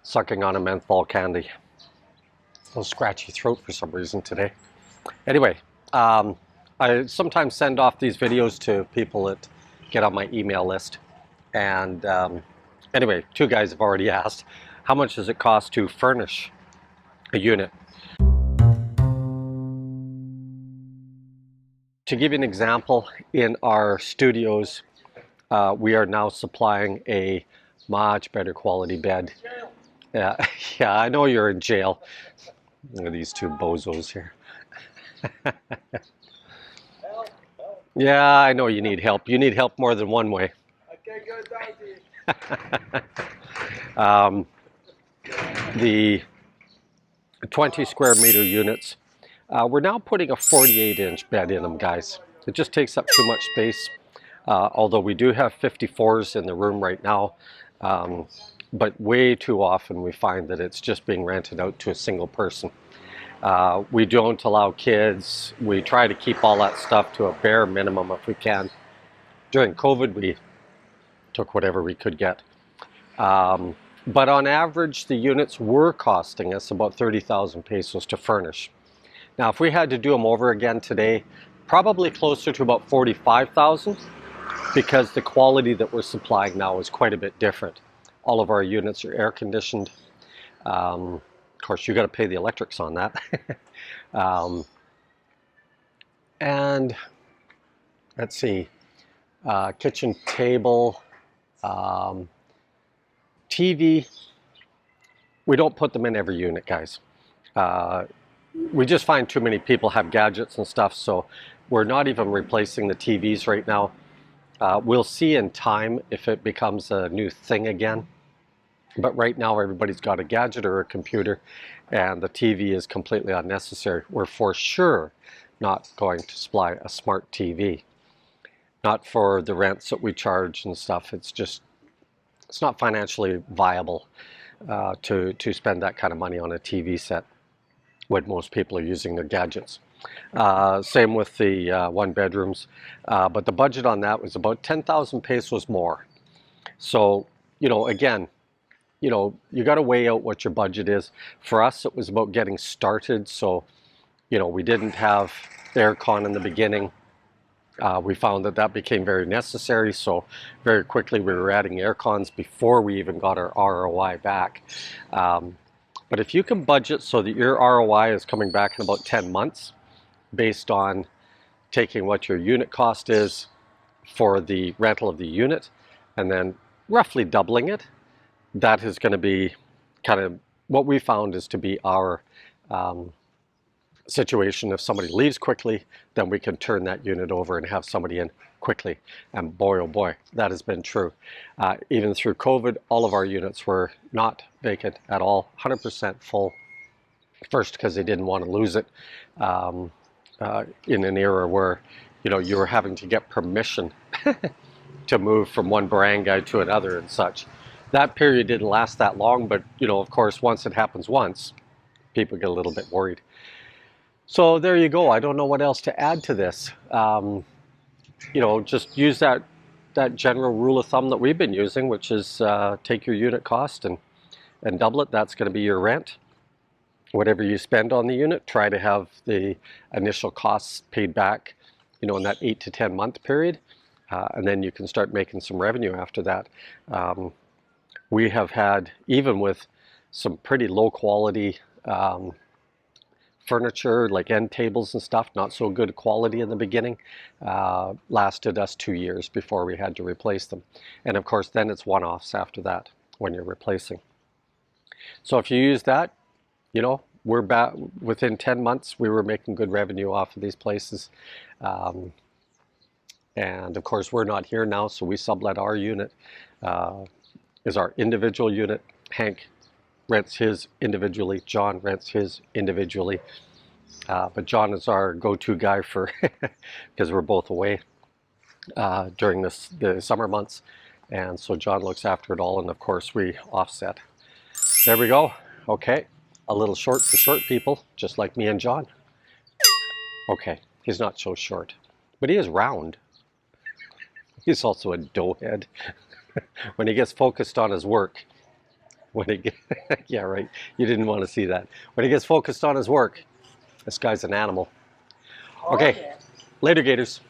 sucking on a menthol candy. A little scratchy throat for some reason today. Anyway, I sometimes send off these videos to people that get on my email list. And anyway, two guys have already asked, how much does it cost to furnish a unit? To give you an example, in our studios, we are now supplying a much better quality bed. Yeah, yeah, I know you're in jail. Look at these two bozos here. Yeah, I know you need help. You need help more than one way. The 20 square meter units, we're now putting a 48-inch bed in them, guys. It just takes up too much space. Although we do have 54s in the room right now, but way too often we find that it's just being rented out to a single person. We don't allow kids. We try to keep all that stuff to a bare minimum if we can. During COVID, we took whatever we could get. But on average, the units were costing us about 30,000 pesos to furnish. Now, if we had to do them over again today, probably closer to about 45,000, because the quality that we're supplying now is quite a bit different. All of our units are air conditioned. Of course, you got to pay the electrics on that. And let's see, kitchen table, TV. We don't put them in every unit, guys. We just find too many people have gadgets and stuff, so we're not even replacing the TVs right now. We'll see in time if it becomes a new thing again. But right now everybody's got a gadget or a computer, and the TV is completely unnecessary. We're for sure not going to supply a smart TV. Not for the rents that we charge and stuff. It's not financially viable to spend that kind of money on a TV set when most people are using their gadgets. Same with the one bedrooms, but the budget on that was about 10,000 pesos more. So, again, you got to weigh out what your budget is. For us, it was about getting started. So, we didn't have aircon in the beginning. We found that became very necessary. So very quickly we were adding aircons before we even got our ROI back. But if you can budget so that your ROI is coming back in about 10 months, based on taking what your unit cost is for the rental of the unit and then roughly doubling it, that is going to be kind of what we found is to be our situation. If somebody leaves quickly, then we can turn that unit over and have somebody in quickly. And boy, oh boy, that has been true. Even through COVID, all of our units were not vacant at all, 100% full. First, because they didn't want to lose it in an era where, you were having to get permission to move from one barangay to another and such. That period didn't last that long, but, of course, once it happens once, people get a little bit worried. So there you go. I don't know what else to add to this. Just use that general rule of thumb that we've been using, which is take your unit cost and double it. That's going to be your rent. Whatever you spend on the unit, try to have the initial costs paid back, in that 8 to 10 month period. And then you can start making some revenue after that. We have had, even with some pretty low quality furniture like end tables and stuff, not so good quality in the beginning, lasted us 2 years before we had to replace them. And of course then it's one-offs after that when you're replacing. So if you use that, we're back within 10 months we were making good revenue off of these places. And of course we're not here now, so we sublet our unit, is our individual unit. Hank rents his individually, John rents his individually, but John is our go-to guy for because we're both away during the summer months, and so John looks after it all, and of course we offset. There we go. Okay, a little short for short people, just like me and John. Okay, he's not so short, but he is round. He's also a doughhead. When he gets focused on his work, When he yeah, right. You didn't want to see that. When he gets focused on his work, this guy's an animal. Oh, Okay, yeah. later, Gators.